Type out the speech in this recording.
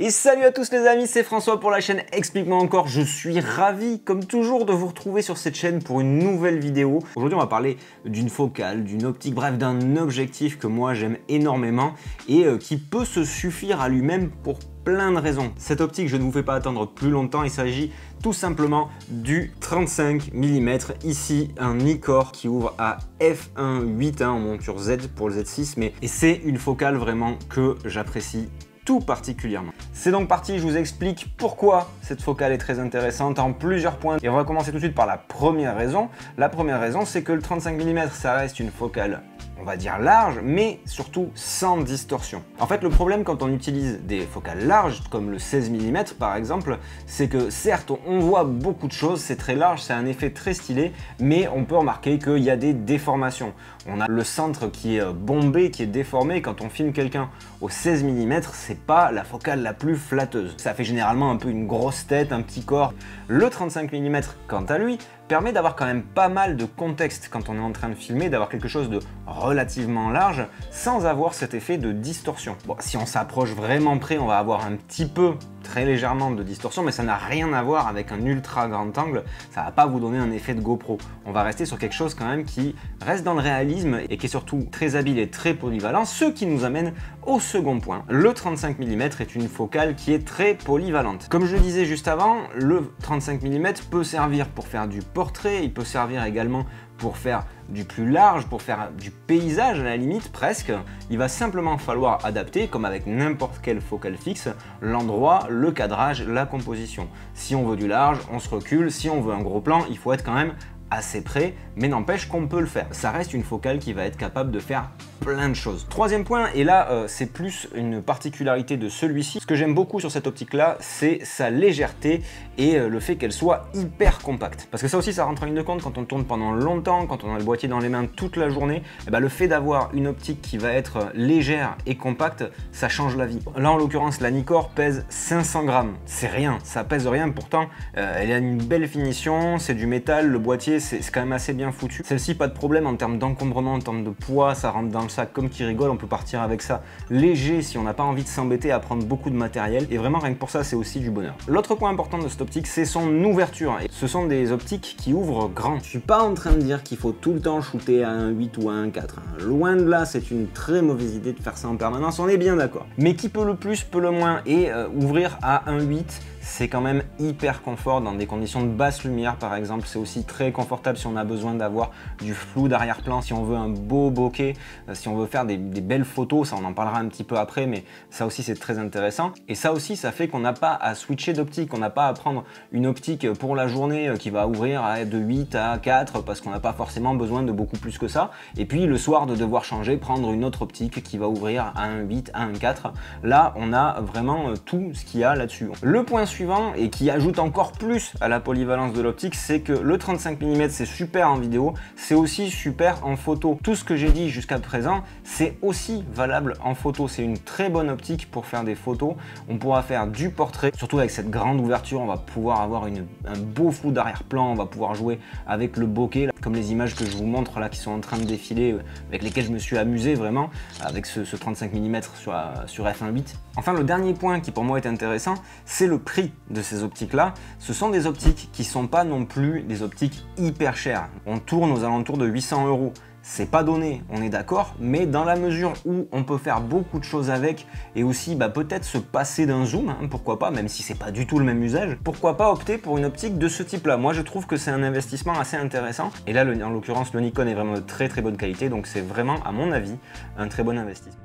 Et salut à tous les amis, c'est François pour la chaîne Explique-moi encore. Je suis ravi, comme toujours, de vous retrouver sur cette chaîne pour une nouvelle vidéo. Aujourd'hui, on va parler d'une focale, d'une optique, bref, d'un objectif que moi j'aime énormément et qui peut se suffire à lui-même pour plein de raisons. Cette optique, je ne vous fais pas attendre plus longtemps, il s'agit tout simplement du 35 mm. Ici, un Nikkor qui ouvre à f1.8 en monture Z pour le Z6, et c'est une focale vraiment que j'apprécie tout particulièrement. C'est donc parti, je vous explique pourquoi cette focale est très intéressante en plusieurs points. Et on va commencer tout de suite par la première raison. La première raison, c'est que le 35 mm, ça reste une focale, on va dire large, mais surtout sans distorsion. En fait, le problème quand on utilise des focales larges, comme le 16 mm par exemple, c'est que certes, on voit beaucoup de choses, c'est très large, c'est un effet très stylé, mais on peut remarquer qu'il y a des déformations. On a le centre qui est bombé, qui est déformé. Quand on filme quelqu'un au 16 mm, c'est pas la focale la plus flatteuse. Ça fait généralement un peu une grosse tête, un petit corps. Le 35 mm, quant à lui, permet d'avoir quand même pas mal de contexte quand on est en train de filmer, d'avoir quelque chose de relativement large sans avoir cet effet de distorsion. Bon, si on s'approche vraiment près, on va avoir un petit peu, très légèrement de distorsion, mais ça n'a rien à voir avec un ultra grand angle, ça va pas vous donner un effet de GoPro. On va rester sur quelque chose quand même qui reste dans le réalisme et qui est surtout très habile et très polyvalent, ce qui nous amène au second point. Le 35 mm est une focale qui est très polyvalente. Comme je le disais juste avant, le 35 mm peut servir pour faire du portrait, il peut servir également pour faire du plus large, pour faire du paysage à la limite presque. Il va simplement falloir adapter, comme avec n'importe quelle focale fixe, l'endroit, le cadrage, la composition. Si on veut du large, on se recule. Si on veut un gros plan, il faut être quand même assez près, mais n'empêche qu'on peut le faire. Ça reste une focale qui va être capable de faire plein de choses. Troisième point, et là c'est plus une particularité de celui-ci, ce que j'aime beaucoup sur cette optique là, c'est sa légèreté et le fait qu'elle soit hyper compacte. Parce que ça aussi ça rentre en ligne de compte quand on tourne pendant longtemps, quand on a le boîtier dans les mains toute la journée, et ben, le fait d'avoir une optique qui va être légère et compacte, ça change la vie. Là en l'occurrence la Nikkor pèse 500 grammes, c'est rien, ça pèse rien, pourtant elle a une belle finition, c'est du métal, le boîtier c'est quand même assez bien foutu. Celle-ci pas de problème en termes d'encombrement, en termes de poids, ça rentre dans le sac comme qui rigole, on peut partir avec ça léger si on n'a pas envie de s'embêter à prendre beaucoup de matériel, et vraiment rien que pour ça c'est aussi du bonheur. L'autre point important de cette optique, c'est son ouverture, et ce sont des optiques qui ouvrent grand. Je suis pas en train de dire qu'il faut tout le temps shooter à 1.8 ou à 1.4, loin de là, c'est une très mauvaise idée de faire ça en permanence, on est bien d'accord. Mais qui peut le plus, peut le moins, et ouvrir à 1.8, c'est quand même hyper confort dans des conditions de basse lumière par exemple. C'est aussi très confortable si on a besoin d'avoir du flou d'arrière-plan, si on veut un beau bokeh, si on veut faire des belles photos, ça on en parlera un petit peu après, mais ça aussi c'est très intéressant. Et ça aussi ça fait qu'on n'a pas à switcher d'optique, on n'a pas à prendre une optique pour la journée qui va ouvrir de 8 à 4 parce qu'on n'a pas forcément besoin de beaucoup plus que ça, et puis le soir de devoir changer, prendre une autre optique qui va ouvrir à 1.8, à 1.4. Là on a vraiment tout ce qu'il y a là-dessus. Le point suivant, et qui ajoute encore plus à la polyvalence de l'optique, c'est que le 35 mm c'est super en vidéo, c'est aussi super en photo. Tout ce que j'ai dit jusqu'à présent, c'est aussi valable en photo. C'est une très bonne optique pour faire des photos. On pourra faire du portrait, surtout avec cette grande ouverture, on va pouvoir avoir un beau flou d'arrière-plan, on va pouvoir jouer avec le bokeh, comme les images que je vous montre là qui sont en train de défiler, avec lesquelles je me suis amusé vraiment, avec ce 35 mm sur f1.8. Enfin, le dernier point qui pour moi est intéressant, c'est le prix de ces optiques là. Ce sont des optiques qui sont pas non plus des optiques hyper chères. On tourne aux alentours de 800 €. C'est pas donné, on est d'accord, mais dans la mesure où on peut faire beaucoup de choses avec, et aussi peut-être se passer d'un zoom, pourquoi pas, même si c'est pas du tout le même usage, pourquoi pas opter pour une optique de ce type là. Moi je trouve que c'est un investissement assez intéressant, et là en l'occurrence le Nikon est vraiment de très très bonne qualité, donc c'est vraiment à mon avis un très bon investissement.